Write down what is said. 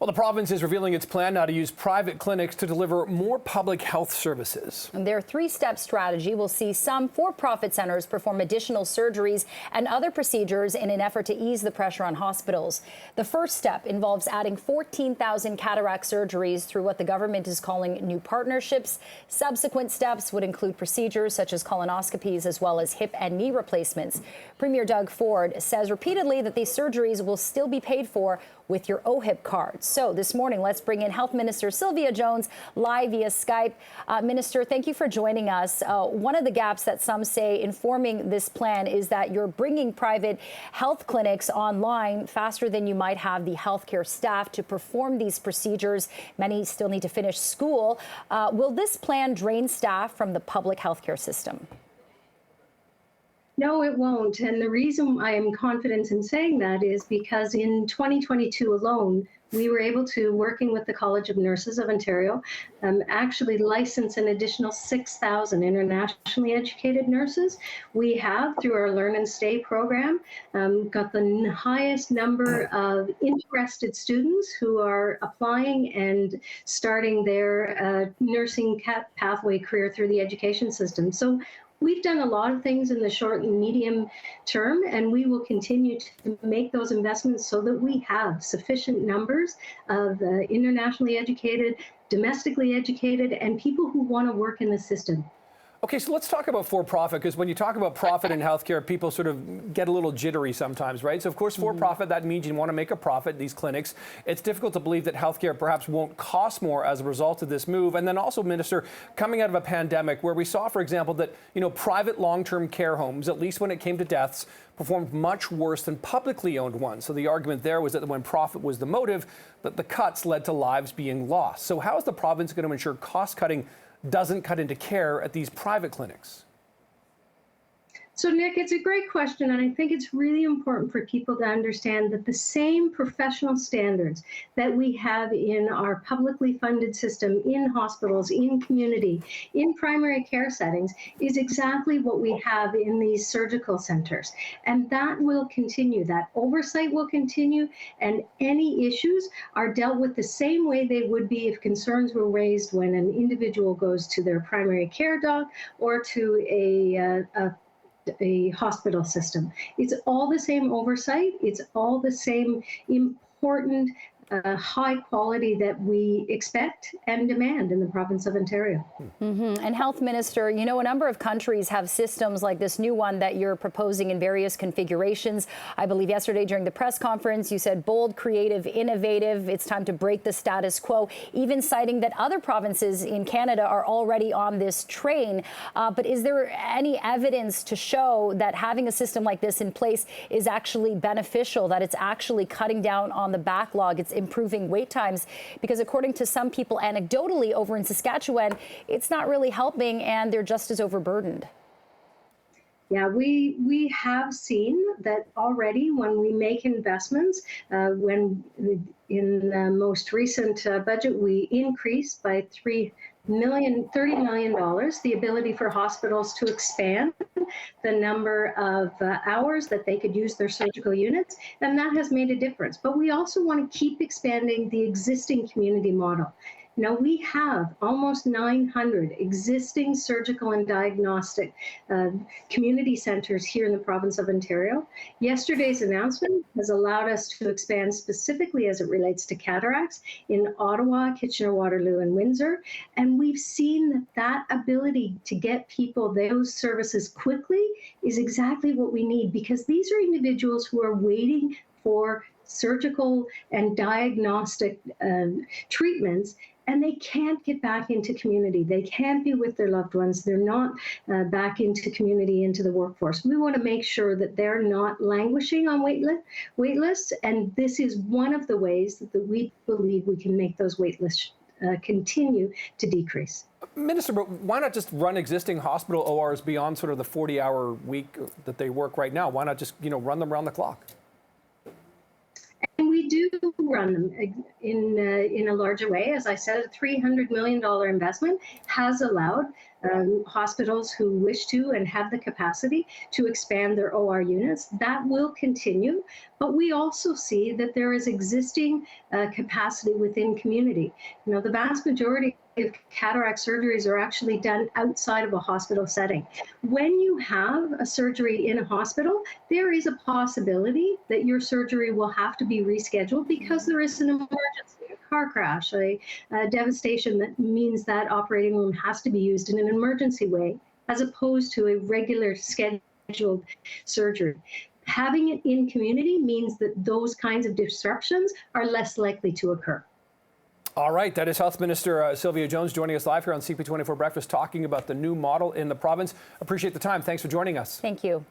Well, the province is revealing its plan now to use private clinics to deliver more public health services. And their three-step strategy will see some for-profit centers perform additional surgeries and other procedures in an effort to ease the pressure on hospitals. The first step involves adding 14,000 cataract surgeries through what the government is calling new partnerships. Subsequent steps would include procedures such as colonoscopies as well as hip and knee replacements. Premier Doug Ford says repeatedly that these surgeries will still be paid for with your OHIP cards. So this morning, let's bring in Health Minister Sylvia Jones live via Skype. Minister, thank you for joining us. One of the gaps that some say in forming this plan is that you're bringing private health clinics online faster than you might have the healthcare staff to perform these procedures. Many still need to finish school. Will this plan drain staff from the public healthcare system? No, it won't. And the reason I am confident in saying that is because in 2022 alone, we were able to, working with the College of Nurses of Ontario, actually license an additional 6,000 internationally educated nurses. We have, through our Learn and Stay program, got the highest number of interested students who are applying and starting their nursing pathway career through the education system. So we've done a lot of things in the short and medium term, and we will continue to make those investments so that we have sufficient numbers of internationally educated, domestically educated, and people who want to work in the system. Okay, so let's talk about for-profit, because when you talk about profit in healthcare, people sort of get a little jittery sometimes, right? So, of course, for-profit, that means you want to make a profit, these clinics. It's difficult to believe that healthcare perhaps won't cost more as a result of this move. And then also, Minister, coming out of a pandemic where we saw, for example, that, private long-term care homes, at least when it came to deaths, performed much worse than publicly owned ones. So the argument there was that when profit was the motive, that the cuts led to lives being lost. So how is the province going to ensure cost-cutting doesn't cut into care at these private clinics? So, Nick, it's a great question, and I think it's really important for people to understand that the same professional standards that we have in our publicly funded system, in hospitals, in community, in primary care settings, is exactly what we have in these surgical centers. And that will continue. That oversight will continue, and any issues are dealt with the same way they would be if concerns were raised when an individual goes to their primary care doc or to a hospital system. It's all the same oversight. It's all the same important high quality that we expect and demand in the province of Ontario. And Health Minister, a number of countries have systems like this new one that you're proposing in various configurations. I believe yesterday during the press conference, you said bold, creative, innovative. It's time to break the status quo, even citing that other provinces in Canada are already on this train. But is there any evidence to show that having a system like this in place is actually beneficial, that it's actually cutting down on the backlog, it's improving wait times? Because according to some people anecdotally over in Saskatchewan, it's not really helping and they're just as overburdened. Yeah, we have seen that already when we make investments. When in the most recent budget, we increased by $30 million, the ability for hospitals to expand the number of hours that they could use their surgical units, and that has made a difference. But we also want to keep expanding the existing community model. Now, we have almost 900 existing surgical and diagnostic community centers here in the province of Ontario. Yesterday's announcement has allowed us to expand specifically as it relates to cataracts in Ottawa, Kitchener-Waterloo, and Windsor. And we've seen that ability to get people those services quickly is exactly what we need, because these are individuals who are waiting for surgical and diagnostic treatments, and they can't get back into community. They can't be with their loved ones. They're not back into community, into the workforce. We want to make sure that they're not languishing on wait lists, and this is one of the ways that we believe we can make those wait lists continue to decrease. Minister, but why not just run existing hospital ORs beyond sort of the 40-hour week that they work right now? Why not just, run them around the clock? And we do run them in a larger way. As I said, a $300 million investment has allowed hospitals who wish to and have the capacity to expand their OR units. That will continue, but we also see that there is existing capacity within community. You know, the vast majority of cataract surgeries are actually done outside of a hospital setting. When you have a surgery in a hospital, there is a possibility that your surgery will have to be rescheduled because there is an emergency, a car crash, a devastation that means that operating room has to be used in an emergency way, as opposed to a regular scheduled surgery. Having it in community means that those kinds of disruptions are less likely to occur. All right, that is Health Minister Sylvia Jones joining us live here on CP24 Breakfast, talking about the new model in the province. Appreciate the time. Thanks for joining us. Thank you.